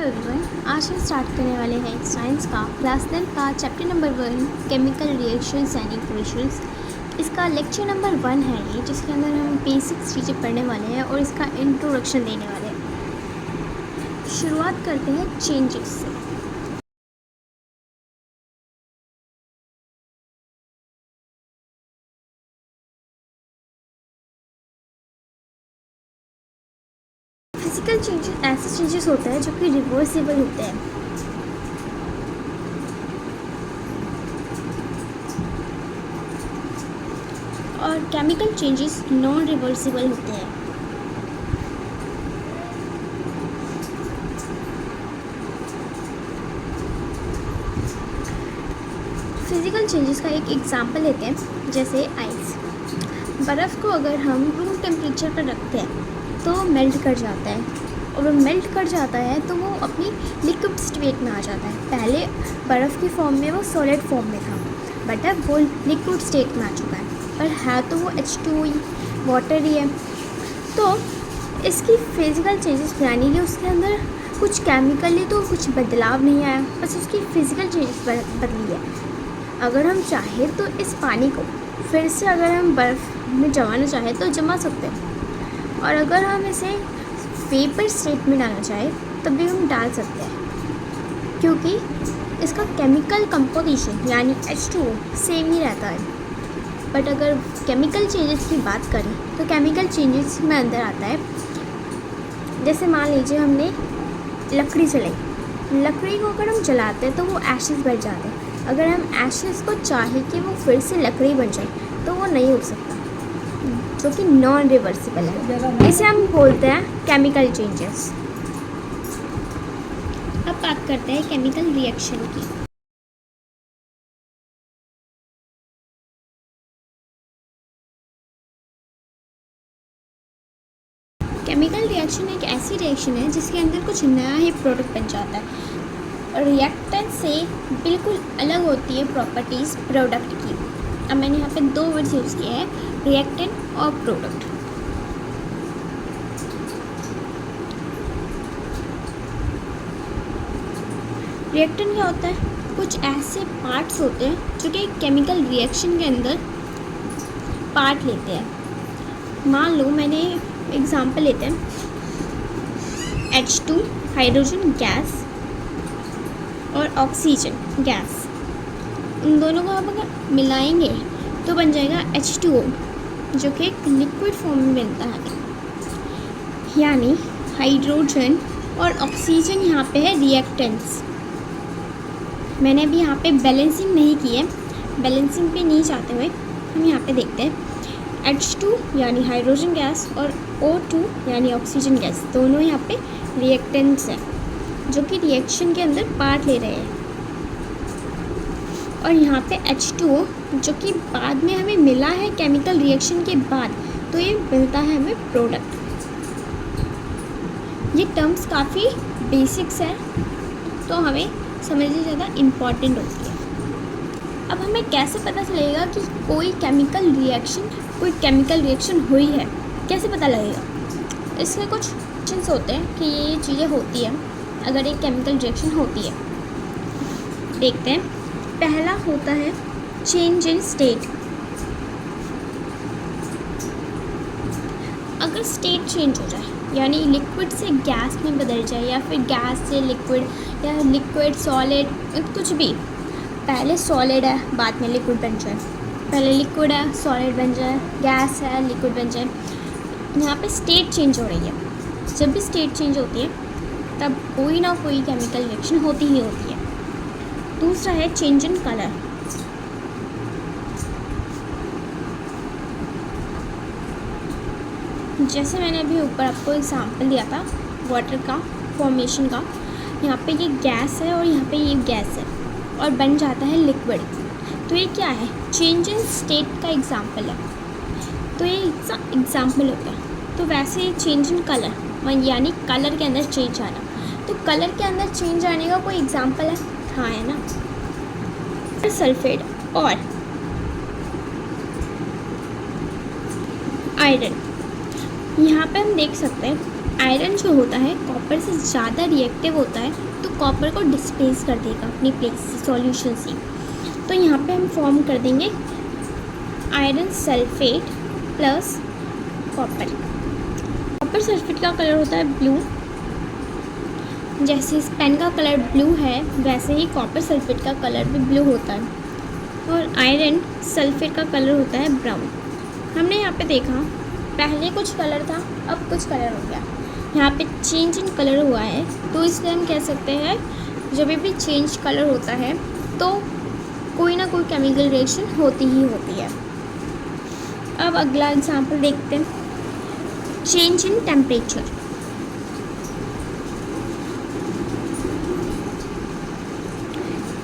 Everyone, आज हम start करने वाले हैं साइंस का क्लास 10 का chapter number 1 chemical reactions and equations. इसका लेक्चर नंबर 1 है ये, जिसके अंदर हम बेसिक्स चीज़ें पढ़ने वाले हैं और इसका इंट्रोडक्शन देने वाले हैं। शुरुआत करते हैं चेंजेस से। फिजिकल चेंजेस ऐसे चेंजेस होते हैं जो कि रिवर्सिबल होते हैं। और केमिकल चेंजेस नॉन रिवर्सिबल होते हैं। फिजिकल चेंजेस का एक एग्जांपल लेते हैं, जैसे आइस। बर्फ़ को अगर हम रूम टेम्परेचर पर रखते हैं तो मेल्ट कर जाता है, और वो मेल्ट कर जाता है तो वो अपनी लिक्विड स्टेट में आ जाता है। पहले बर्फ़ की फॉर्म में वो सॉलिड फॉर्म में था, बट अब वो लिक्विड स्टेट में आ चुका है, पर है तो वो H2 ही, वाटर ही है। तो इसकी फिज़िकल चेंजेस यानी कि उसके अंदर कुछ केमिकली तो कुछ बदलाव नहीं आया, बस उसकी फ़िज़िकल चेंजेस बदली है। अगर हम चाहें तो इस पानी को फिर से अगर हम बर्फ़ में जमाना चाहें तो जमा सकते हैं, और अगर हम इसे वेपर स्टेट में डालना चाहें तब भी हम डाल सकते हैं, क्योंकि इसका केमिकल कंपोजिशन यानी H2O सेम ही रहता है। बट अगर केमिकल चेंजेस की बात करें तो केमिकल चेंजेस में अंदर आता है, जैसे मान लीजिए हमने लकड़ी जलाई, लकड़ी को अगर हम जलाते हैं तो वो एशेस बन जाते हैं। अगर हम एशेस को चाहें कि वो फिर से लकड़ी बन जाए तो वो नहीं हो सकता, जो कि नॉन रिवर्सिबल है। इसे हम बोलते हैं केमिकल चेंजेस। अब बात करते हैं केमिकल रिएक्शन की। केमिकल रिएक्शन एक ऐसी रिएक्शन है जिसके अंदर कुछ नया ही प्रोडक्ट बन जाता है, और रिएक्टेंट से बिल्कुल अलग होती है प्रॉपर्टीज़ प्रोडक्ट की। अब मैंने यहाँ पे दो वर्ड्स यूज़ किए हैं, रिएक्टेंट और प्रोडक्ट। रिएक्टेंट क्या होता है? कुछ ऐसे पार्ट्स होते हैं जो कि केमिकल रिएक्शन के अंदर पार्ट लेते हैं। मान लो मैंने एग्जांपल लेते हैं, H2 हाइड्रोजन गैस और ऑक्सीजन गैस, इन दोनों को हम अगर मिलाएंगे तो बन जाएगा H2O, जो कि एक लिक्विड फॉर्म में बनता है। यानी हाइड्रोजन और ऑक्सीजन यहाँ पे है रिएक्टेंट्स। मैंने अभी यहाँ पे बैलेंसिंग नहीं की है, बैलेंसिंग पे नहीं चाहते हुए हम यहाँ पे देखते हैं H2 यानी हाइड्रोजन गैस और O2 यानी ऑक्सीजन गैस, दोनों यहाँ पे रिएक्टेंट्स हैं जो कि रिएक्शन के अंदर पार्ट ले रहे हैं। और यहाँ पे H2O जो कि बाद में हमें मिला है केमिकल रिएक्शन के बाद, तो ये मिलता है हमें प्रोडक्ट। ये टर्म्स काफ़ी बेसिक्स हैं, तो हमें समझनी ज़्यादा इम्पॉर्टेंट होती है। अब हमें कैसे पता चलेगा कि कोई केमिकल रिएक्शन हुई है, कैसे पता लगेगा? इसके कुछ ऑप्शंस होते हैं कि ये चीज़ें होती हैं अगर एक केमिकल रिएक्शन होती है। देखते हैं, पहला होता है चेंज इन स्टेट। अगर स्टेट चेंज हो जाए यानी लिक्विड से गैस में बदल जाए, या फिर गैस से लिक्विड, या लिक्विड सॉलिड, कुछ भी। पहले सॉलिड है बाद में लिक्विड बन जाए, पहले लिक्विड है सॉलिड बन जाए, गैस है लिक्विड बन जाए, यहाँ पे स्टेट चेंज हो रही है। जब भी स्टेट चेंज होती है तब कोई ना कोई केमिकल रिएक्शन होती ही होती है। दूसरा है चेंज इन कलर। जैसे मैंने अभी ऊपर आपको एग्जांपल दिया था वाटर का फॉर्मेशन का, यहाँ पे ये गैस है और यहाँ पे ये गैस है और बन जाता है लिक्विड, तो ये क्या है? चेंज इन स्टेट का एग्जांपल है, तो ये एग्जांपल होता है। तो वैसे ही चेंज इन कलर यानी कलर के अंदर चेंज आना, तो कलर के अंदर चेंज आने का कोई एग्जांपल है? हाँ, है ना, सल्फेट और आयरन। यहाँ पे हम देख सकते हैं आयरन जो होता है कॉपर से ज़्यादा रिएक्टिव होता है, तो कॉपर को डिस्प्लेस कर देगा अपनी प्लेस से, सॉल्यूशन से। तो यहाँ पे हम फॉर्म कर देंगे iron sulphate plus copper. Copper sulphate का कलर होता है ब्लू, जैसे इस पेन का कलर ब्लू है वैसे ही कॉपर सल्फेट का कलर भी ब्लू होता है। और आयरन सल्फेट का कलर होता है ब्राउन। हमने यहाँ पे देखा पहले कुछ कलर था, अब कुछ कलर हो गया, यहाँ पे चेंज इन कलर हुआ है, तो इसलिए हम कह सकते हैं जब भी चेंज कलर होता है तो कोई ना कोई केमिकल रिएक्शन होती ही होती है। अब अगला एग्जांपल देखते हैं, चेंज इन टेम्परेचर।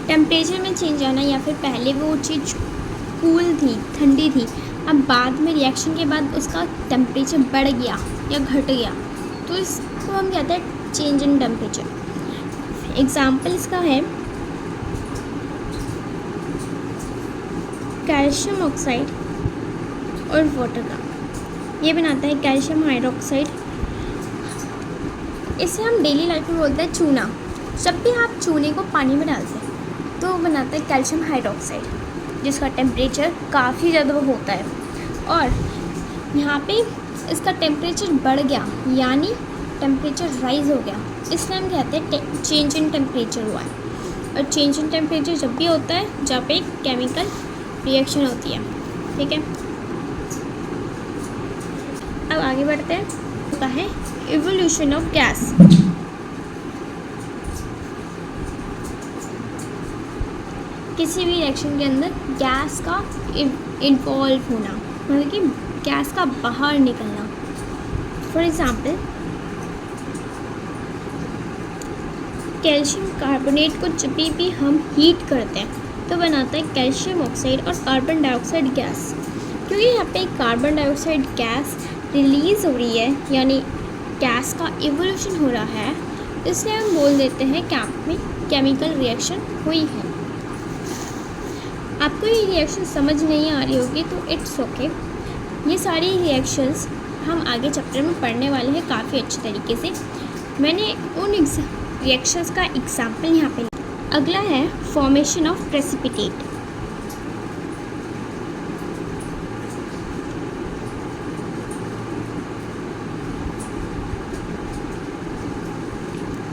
टेम्परेचर में चेंज आना, या फिर पहले वो चीज़ कूल थी, ठंडी थी, अब बाद में रिएक्शन के बाद उसका टेम्परेचर बढ़ गया या घट गया, तो इसको हम कहते हैं चेंज इन टेम्परेचर। एग्जाम्पल इसका है कैल्शियम ऑक्साइड और वाटर का, ये बनाता है कैल्शियम हाइड्रोक्साइड। इसे हम डेली लाइफ में बोलते हैं चूना। जब भी आप चूने को पानी में डालते हैं तो बनाता है कैल्शियम हाइड्रोक्साइड, जिसका टेम्परेचर काफ़ी ज़्यादा होता है, और यहाँ पे इसका टेम्परेचर बढ़ गया यानी टेम्परेचर राइज हो गया, इसलिए हम कहते हैं चेंज इन टेम्परेचर हुआ है। और चेंज इन टेम्परेचर जब भी होता है जहाँ पे केमिकल रिएक्शन होती है। ठीक है, अब आगे बढ़ते हैं। होता है इवोल्यूशन ऑफ गैस। किसी भी रिएक्शन के अंदर गैस का इन्वॉल्व होना, मतलब कि गैस का बाहर निकलना। फॉर एग्जांपल कैल्शियम कार्बोनेट को जब भी हम हीट करते हैं तो बनाता है कैल्शियम ऑक्साइड और कार्बन डाइऑक्साइड गैस। क्योंकि यहाँ पे कार्बन डाइऑक्साइड गैस रिलीज़ हो रही है यानी गैस का इवोल्यूशन हो रहा है, इसलिए हम बोल देते हैं कैंप में केमिकल रिएक्शन हुई है। आपको ये रिएक्शन समझ नहीं आ रही होगी तो इट्स ओके। ये सारी रिएक्शंस हम आगे चैप्टर में पढ़ने वाले हैं काफ़ी अच्छे तरीके से। मैंने उन रिएक्शंस का एग्जाम्पल यहाँ पे। अगला है फॉर्मेशन ऑफ प्रेसिपिटेट।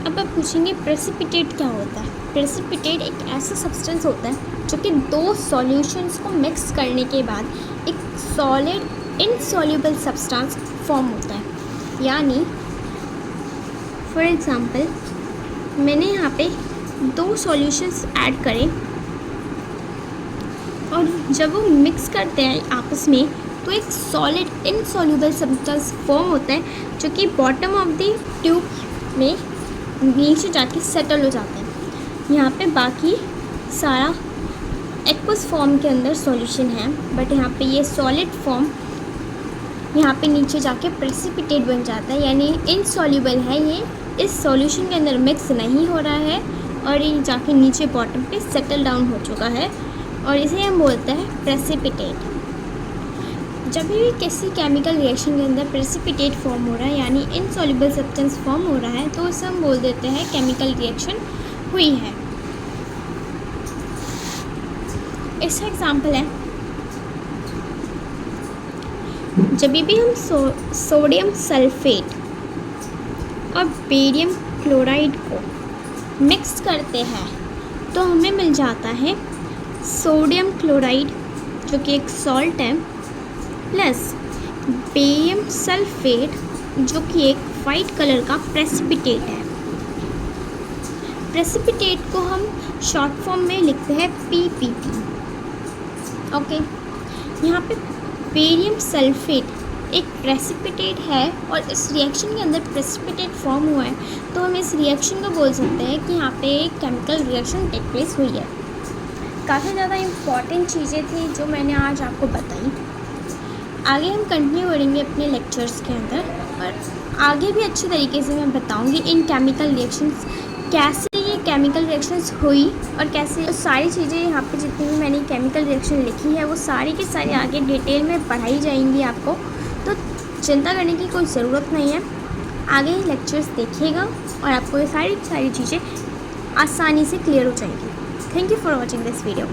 अब आप पूछेंगे प्रेसिपिटेट क्या होता है। प्रेसिपिटेट एक ऐसा सब्सटेंस होता है जो कि दो सॉल्यूशंस को मिक्स करने के बाद एक सॉलिड इनसॉल्युबल सब्सटेंस फॉर्म होता है। यानी फॉर एग्जांपल मैंने यहाँ पे दो सॉल्यूशंस ऐड करे और जब वो मिक्स करते हैं आपस में तो एक सॉलिड इनसॉल्युबल सब्सटेंस फॉर्म होता है जो कि बॉटम ऑफ द ट्यूब में नीचे जाके सेटल हो जाते हैं। यहाँ पे बाकी सारा एक्वस फॉर्म के अंदर सॉल्यूशन है, बट यहाँ पे ये सॉलिड फॉर्म यहाँ पे नीचे जाके प्रेसिपिटेट बन जाता है, यानी इनसॉल्युबल है, ये इस सॉल्यूशन के अंदर मिक्स नहीं हो रहा है और ये जाके नीचे बॉटम पे सेटल डाउन हो चुका है और इसे हम बोलते हैं प्रेसिपिटेट। जब भी किसी केमिकल रिएक्शन के अंदर प्रेसिपिटेट फॉर्म हो रहा है यानी इनसॉल्युबल सब्सटेंस फॉर्म हो रहा है तो इसे हम बोल देते हैं केमिकल रिएक्शन हुई है। इसका एग्जाम्पल है जब भी हम सोडियम सल्फेट और बेरियम क्लोराइड को मिक्स करते हैं तो हमें मिल जाता है सोडियम क्लोराइड जो कि एक सॉल्ट है प्लस बेरियम सल्फेट जो कि एक वाइट कलर का प्रेसिपिटेट है। प्रेसिपिटेट को हम शॉर्ट फॉर्म में लिखते हैं PPT। ओके, यहाँ पे बेरियम सल्फेट एक प्रेसिपिटेट है और इस रिएक्शन के अंदर प्रेसिपिटेट फॉर्म हुआ है तो हम इस रिएक्शन को बोल सकते हैं कि यहाँ पे एक केमिकल रिएक्शन टेक प्लेस हुई है। काफ़ी ज़्यादा इम्पॉर्टेंट चीज़ें थी जो मैंने आज आपको बताई। आगे हम कंटिन्यू करेंगे अपने लेक्चर्स के अंदर और आगे भी अच्छे तरीके से मैं बताऊंगी इन केमिकल रिएक्शंस कैसे ये केमिकल रिएक्शंस हुई और कैसे सारी चीज़ें यहाँ पे जितनी भी मैंने केमिकल रिएक्शन लिखी है वो सारी की सारी आगे डिटेल में पढ़ाई जाएंगी आपको, तो चिंता करने की कोई ज़रूरत नहीं है। आगे लेक्चर्स देखिएगा और आपको ये सारी चीज़ें आसानी से क्लियर हो जाएगी। Thank you for watching this video.